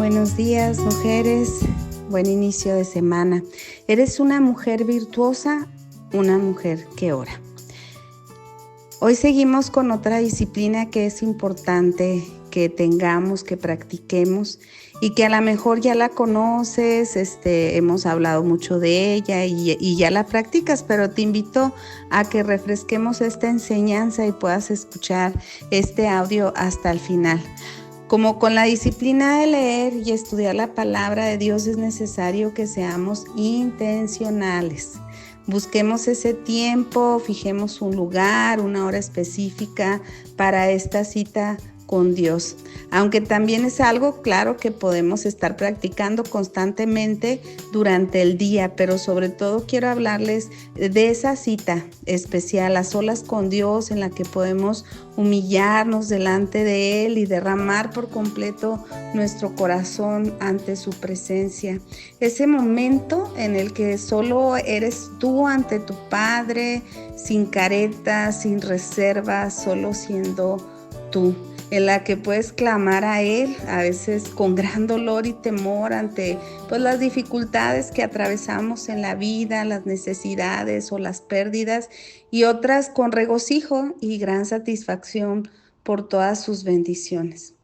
Buenos días, mujeres. Buen inicio de semana. ¿Eres una mujer virtuosa? Una mujer que ora. Hoy seguimos con otra disciplina que es importante que tengamos, que practiquemos y que a lo mejor ya la conoces, hemos hablado mucho de ella y ya la practicas, pero te invito a que refresquemos esta enseñanza y puedas escuchar este audio hasta el final. Como con la disciplina de leer y estudiar la palabra de Dios es necesario que seamos intencionales. Busquemos ese tiempo, fijemos un lugar, una hora específica para esta cita con Dios. Aunque también es algo, claro, que podemos estar practicando constantemente durante el día, pero sobre todo quiero hablarles de esa cita especial, a solas con Dios, en la que podemos humillarnos delante de Él y derramar por completo nuestro corazón ante su presencia. Ese momento en el que solo eres tú ante tu Padre, sin caretas, sin reservas, solo siendo tú, en la que puedes clamar a Él, a veces con gran dolor y temor ante las dificultades que atravesamos en la vida, las necesidades o las pérdidas, y otras con regocijo y gran satisfacción por todas sus bendiciones.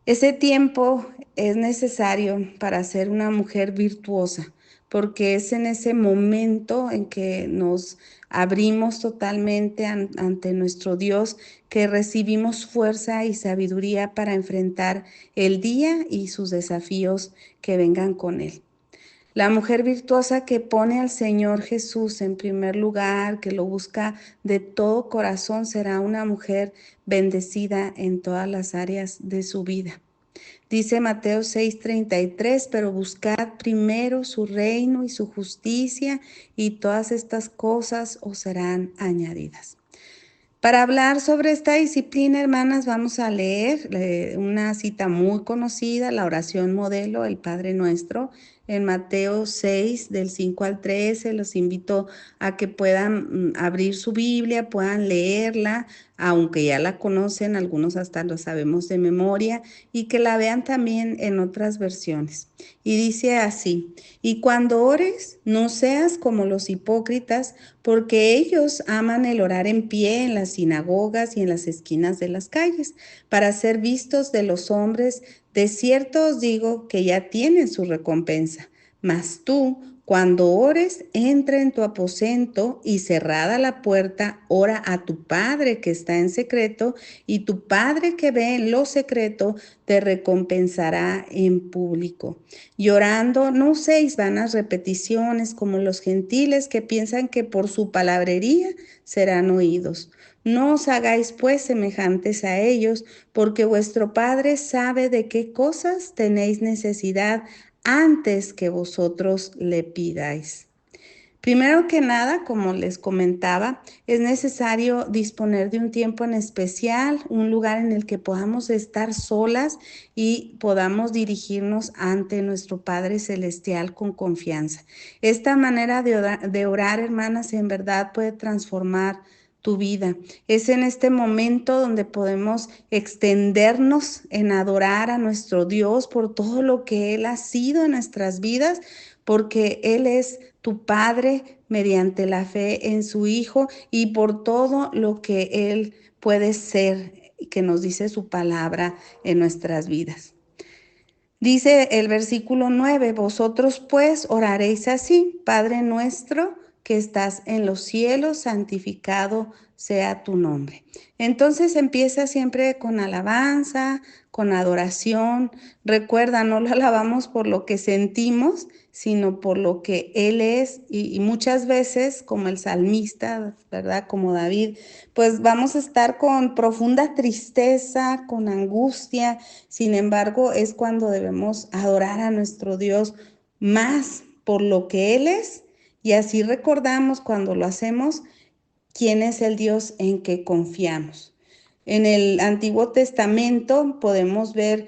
Ese tiempo es necesario para ser una mujer virtuosa, porque es en ese momento en que nos abrimos totalmente ante nuestro Dios, que recibimos fuerza y sabiduría para enfrentar el día y sus desafíos que vengan con él. La mujer virtuosa que pone al Señor Jesús en primer lugar, que lo busca de todo corazón, será una mujer bendecida en todas las áreas de su vida. Dice Mateo 6:33, pero buscad primero su reino y su justicia, y todas estas cosas os serán añadidas. Para hablar sobre esta disciplina, hermanas, vamos a leer una cita muy conocida, la oración modelo, el Padre Nuestro, en Mateo 6, del 5 al 13. Los invito a que puedan abrir su Biblia, puedan leerla, aunque ya la conocen, algunos hasta lo sabemos de memoria, y que la vean también en otras versiones. Y dice así: y cuando ores, no seas como los hipócritas, porque ellos aman el orar en pie en las sinagogas y en las esquinas de las calles, para ser vistos de los hombres. De cierto os digo que ya tienen su recompensa. Mas tú, cuando ores, entra en tu aposento y cerrada la puerta, ora a tu Padre que está en secreto, y tu Padre que ve en lo secreto te recompensará en público. Llorando, no uséis vanas repeticiones como los gentiles, que piensan que por su palabrería serán oídos. No os hagáis pues semejantes a ellos, porque vuestro Padre sabe de qué cosas tenéis necesidad antes que vosotros le pidáis. Primero que nada, como les comentaba, es necesario disponer de un tiempo en especial, un lugar en el que podamos estar solas y podamos dirigirnos ante nuestro Padre Celestial con confianza. Esta manera de orar, hermanas, en verdad puede transformar tu vida. Es en este momento donde podemos extendernos en adorar a nuestro Dios por todo lo que Él ha sido en nuestras vidas, porque Él es tu Padre mediante la fe en su Hijo, y por todo lo que Él puede ser, que nos dice su palabra en nuestras vidas. Dice el versículo 9, vosotros pues oraréis así: Padre nuestro que estás en los cielos, santificado sea tu nombre. Entonces empieza siempre con alabanza, con adoración. Recuerda, no lo alabamos por lo que sentimos, sino por lo que Él es. Y muchas veces, como el salmista, ¿verdad? Como David, pues vamos a estar con profunda tristeza, con angustia. Sin embargo, es cuando debemos adorar a nuestro Dios más por lo que Él es, y así recordamos cuando lo hacemos quién es el Dios en que confiamos. En el Antiguo Testamento podemos ver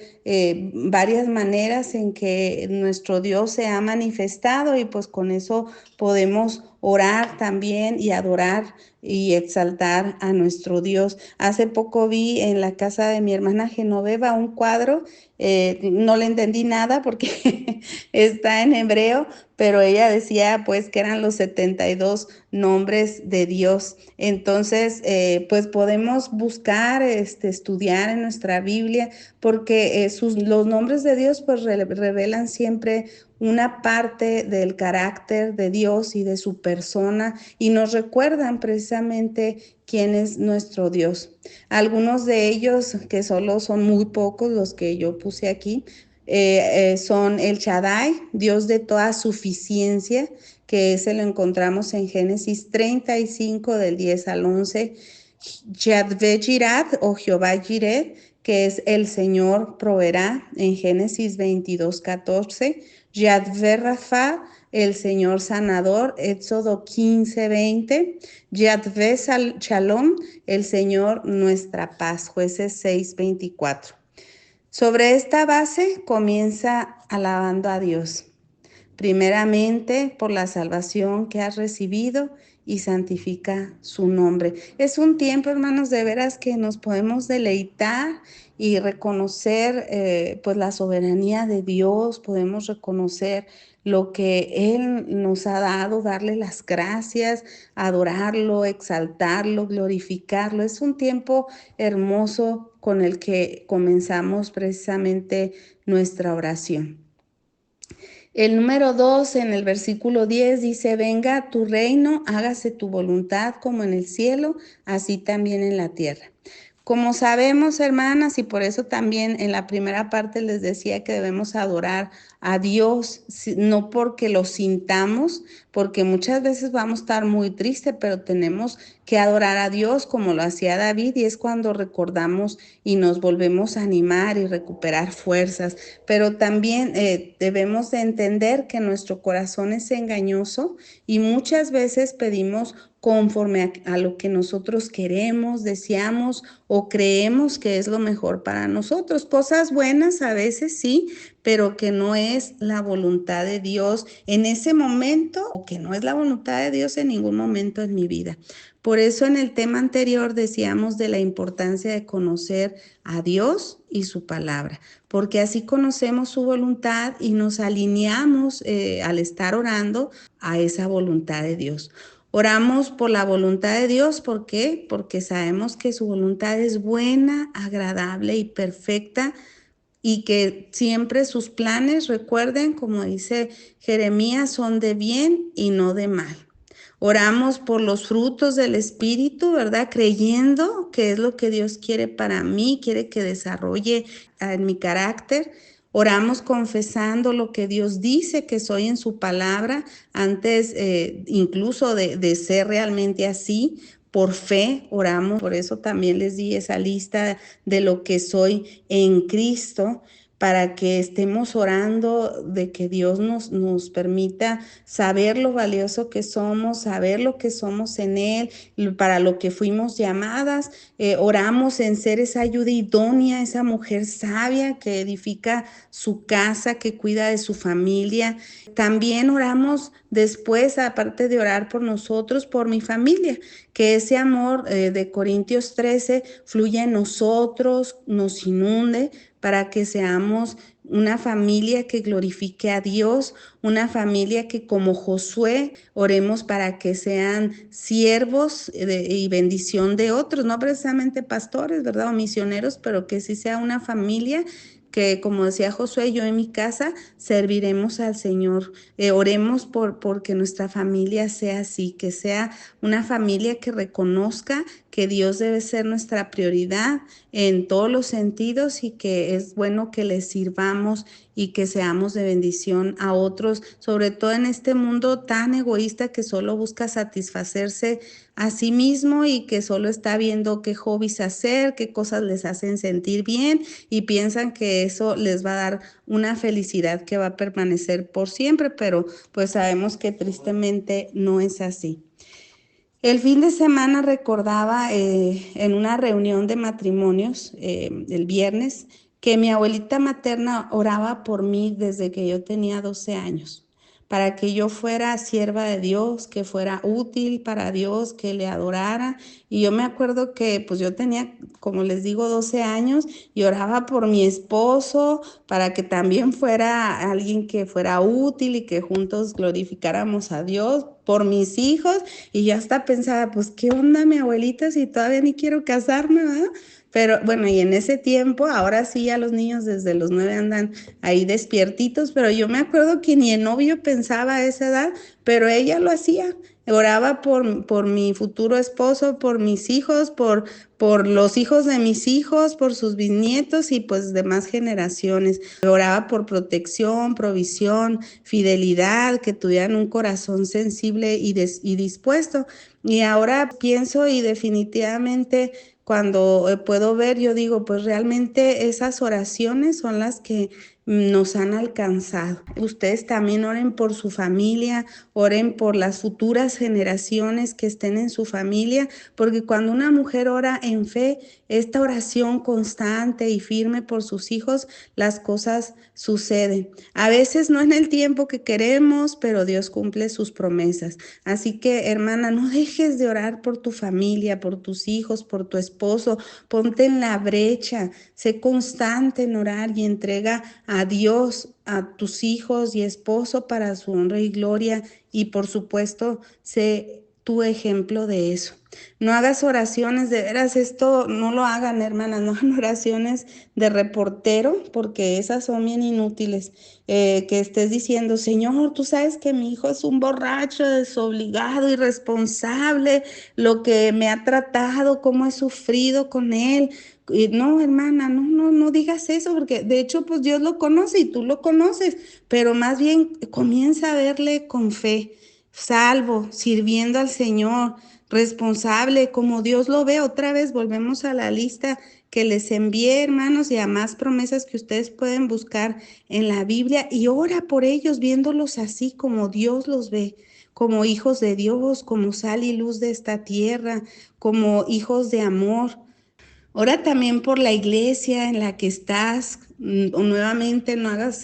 varias maneras en que nuestro Dios se ha manifestado, y pues con eso podemos orar también y adorar y exaltar a nuestro Dios. Hace poco vi en la casa de mi hermana Genoveva un cuadro, no le entendí nada porque está en hebreo, pero ella decía pues que eran los 72 nombres de Dios. Entonces, pues podemos buscar, estudiar en nuestra Biblia, porque los nombres de Dios pues revelan siempre una parte del carácter de Dios y de su persona y nos recuerdan precisamente quién es nuestro Dios. Algunos de ellos, que solo son muy pocos los que yo puse aquí, son el Shaddai, Dios de toda suficiencia, que ese lo encontramos en Génesis 35 del 10 al 11. Yahvé Jireh o Jehová Jireh, que es el Señor proveerá en Génesis 22, 14. Yahvé Rafa, el Señor sanador, Éxodo 15, 20. Yahvé Shalom, el Señor nuestra paz, Jueces 6, 24. Sobre esta base comienza alabando a Dios. Primeramente por la salvación que has recibido y santifica su nombre. Es un tiempo, hermanos, de veras que nos podemos deleitar y reconocer pues la soberanía de Dios, podemos reconocer lo que Él nos ha dado, darle las gracias, adorarlo, exaltarlo, glorificarlo. Es un tiempo hermoso con el que comenzamos precisamente nuestra oración. El número 2 en el versículo 10 dice, venga a tu reino, hágase tu voluntad como en el cielo, así también en la tierra. Como sabemos, hermanas, y por eso también en la primera parte les decía que debemos adorar a Dios, no porque lo sintamos, porque muchas veces vamos a estar muy tristes, pero tenemos que adorar a Dios como lo hacía David, y es cuando recordamos y nos volvemos a animar y recuperar fuerzas. Pero también debemos de entender que nuestro corazón es engañoso y muchas veces pedimos conforme a lo que nosotros queremos, deseamos o creemos que es lo mejor para nosotros. Cosas buenas a veces sí, pero que no es la voluntad de Dios en ese momento o que no es la voluntad de Dios en ningún momento en mi vida. Por eso en el tema anterior decíamos de la importancia de conocer a Dios y su palabra, porque así conocemos su voluntad y nos alineamos al estar orando a esa voluntad de Dios. Oramos por la voluntad de Dios, ¿por qué? Porque sabemos que su voluntad es buena, agradable y perfecta y que siempre sus planes, recuerden, como dice Jeremías, son de bien y no de mal. Oramos por los frutos del Espíritu, ¿verdad? Creyendo que es lo que Dios quiere para mí, quiere que desarrolle en mi carácter. Oramos confesando lo que Dios dice que soy en su palabra, antes incluso de ser realmente así. Por fe oramos, por eso también les di esa lista de lo que soy en Cristo, para que estemos orando de que Dios nos permita saber lo valioso que somos, saber lo que somos en Él, para lo que fuimos llamadas. Oramos en ser esa ayuda idónea, esa mujer sabia que edifica su casa, que cuida de su familia. También oramos después, aparte de orar por nosotros, por mi familia, que ese amor de Corintios 13 fluya en nosotros, nos inunde, para que seamos una familia que glorifique a Dios, una familia que como Josué oremos para que sean siervos y bendición de otros, no precisamente pastores, ¿verdad? O misioneros, pero que sí sea una familia que, como decía Josué, yo en mi casa serviremos al Señor. Oremos porque nuestra familia sea así, que sea una familia que reconozca que Dios debe ser nuestra prioridad en todos los sentidos y que es bueno que le sirvamos y que seamos de bendición a otros, sobre todo en este mundo tan egoísta que solo busca satisfacerse a sí mismo y que solo está viendo qué hobbies hacer, qué cosas les hacen sentir bien y piensan que eso les va a dar una felicidad que va a permanecer por siempre, pero pues sabemos que tristemente no es así. El fin de semana recordaba en una reunión de matrimonios el viernes que mi abuelita materna oraba por mí desde que yo tenía 12 años, para que yo fuera sierva de Dios, que fuera útil para Dios, que le adorara. Y yo me acuerdo que pues yo tenía, como les digo, 12 años y oraba por mi esposo para que también fuera alguien que fuera útil y que juntos glorificáramos a Dios, por mis hijos. Y yo hasta pensaba, pues, ¿qué onda mi abuelita si todavía ni quiero casarme, ¿verdad? Pero bueno, y en ese tiempo, ahora sí ya los niños desde los 9 andan ahí despiertitos, pero yo me acuerdo que ni en novio pensaba a esa edad, pero ella lo hacía. Oraba por mi futuro esposo, por mis hijos, por los hijos de mis hijos, por sus bisnietos y pues demás generaciones. Oraba por protección, provisión, fidelidad, que tuvieran un corazón sensible y dispuesto. Y ahora pienso y definitivamente cuando puedo ver, yo digo, pues realmente esas oraciones son las que nos han alcanzado. Ustedes también oren por su familia, oren por las futuras generaciones que estén en su familia, porque cuando una mujer ora en fe, esta oración constante y firme por sus hijos, las cosas suceden. A veces no en el tiempo que queremos, pero Dios cumple sus promesas. Así que, hermana, no dejes de orar por tu familia, por tus hijos, por tu esposo. Ponte en la brecha, sé constante en orar y entrega a Dios, a tus hijos y esposo para su honra y gloria. Y por supuesto, sé tu ejemplo de eso. No hagas oraciones, de veras, esto no lo hagan, hermanas, no hagan oraciones de reportero, porque esas son bien inútiles. Que estés diciendo, Señor, tú sabes que mi hijo es un borracho, desobligado, irresponsable, lo que me ha tratado, cómo he sufrido con él. Y no, hermana, no digas eso, porque de hecho, pues Dios lo conoce y tú lo conoces, pero más bien comienza a verle con fe, salvo, sirviendo al Señor, responsable, como Dios lo ve. Otra vez volvemos a la lista que les envié, hermanos, y a más promesas que ustedes pueden buscar en la Biblia, y ora por ellos, viéndolos así como Dios los ve, como hijos de Dios, como sal y luz de esta tierra, como hijos de amor. Ora también por la iglesia en la que estás. O nuevamente no hagas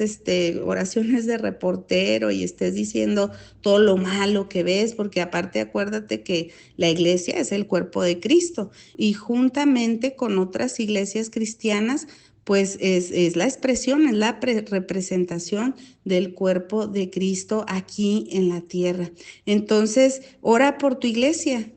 oraciones de reportero y estés diciendo todo lo malo que ves, porque aparte acuérdate que la iglesia es el cuerpo de Cristo y juntamente con otras iglesias cristianas, pues es la expresión, es la representación del cuerpo de Cristo aquí en la tierra. Entonces, ora por tu iglesia.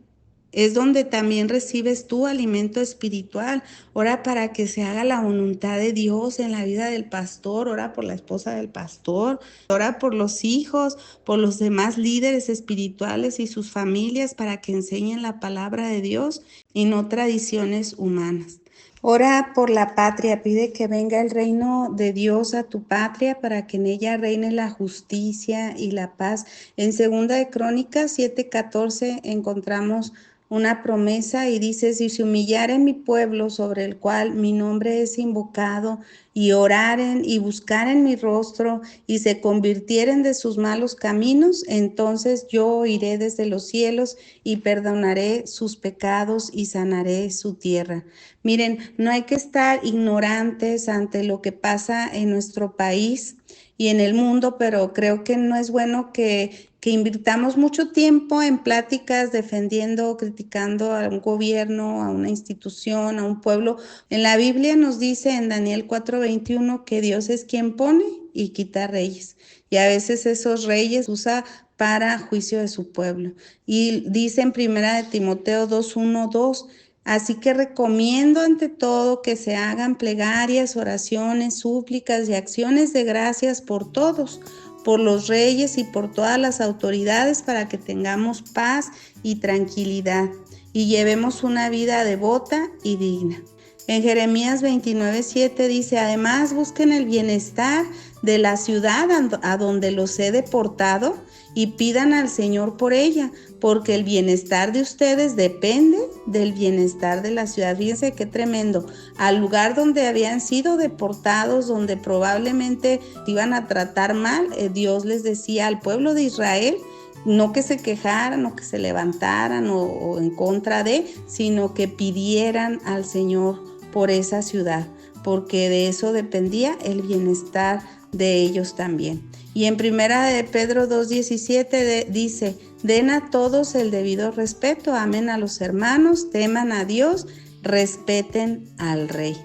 Es donde también recibes tu alimento espiritual. Ora para que se haga la voluntad de Dios en la vida del pastor. Ora por la esposa del pastor. Ora por los hijos, por los demás líderes espirituales y sus familias para que enseñen la palabra de Dios y no tradiciones humanas. Ora por la patria, pide que venga el reino de Dios a tu patria para que en ella reine la justicia y la paz. En Segunda de Crónicas 7:14 encontramos una promesa y dice, si se humillaren mi pueblo sobre el cual mi nombre es invocado y oraren y buscaren mi rostro y se convirtieren de sus malos caminos, entonces yo oiré desde los cielos y perdonaré sus pecados y sanaré su tierra. Miren, no hay que estar ignorantes ante lo que pasa en nuestro país y en el mundo, pero creo que no es bueno que invirtamos mucho tiempo en pláticas defendiendo, criticando a un gobierno, a una institución, a un pueblo. En la Biblia nos dice en Daniel 4:21 que Dios es quien pone y quita reyes. Y a veces esos reyes usa para juicio de su pueblo. Y dice en 1 Timoteo 2:1-2, así que recomiendo ante todo que se hagan plegarias, oraciones, súplicas y acciones de gracias por todos, por los reyes y por todas las autoridades, para que tengamos paz y tranquilidad y llevemos una vida devota y digna. En Jeremías 29:7 dice, además busquen el bienestar de la ciudad a donde los he deportado y pidan al Señor por ella, porque el bienestar de ustedes depende del bienestar de la ciudad. Fíjense qué tremendo. Al lugar donde habían sido deportados, donde probablemente iban a tratar mal, Dios les decía al pueblo de Israel, no que se quejaran o que se levantaran o en contra de, sino que pidieran al Señor por esa ciudad, porque de eso dependía el bienestar de ellos también. Y en primera de Pedro 2:17 dice, den a todos el debido respeto, amen a los hermanos, teman a Dios, respeten al Rey.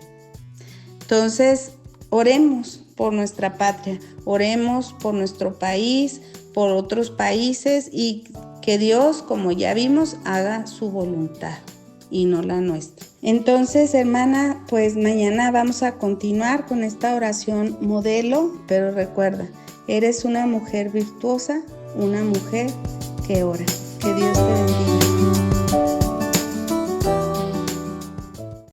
Entonces, oremos por nuestra patria, oremos por nuestro país, por otros países y que Dios, como ya vimos, haga su voluntad y no la nuestra. Entonces, hermana, pues mañana vamos a continuar con esta oración modelo, pero recuerda, eres una mujer virtuosa, una mujer que ora. Que Dios te bendiga.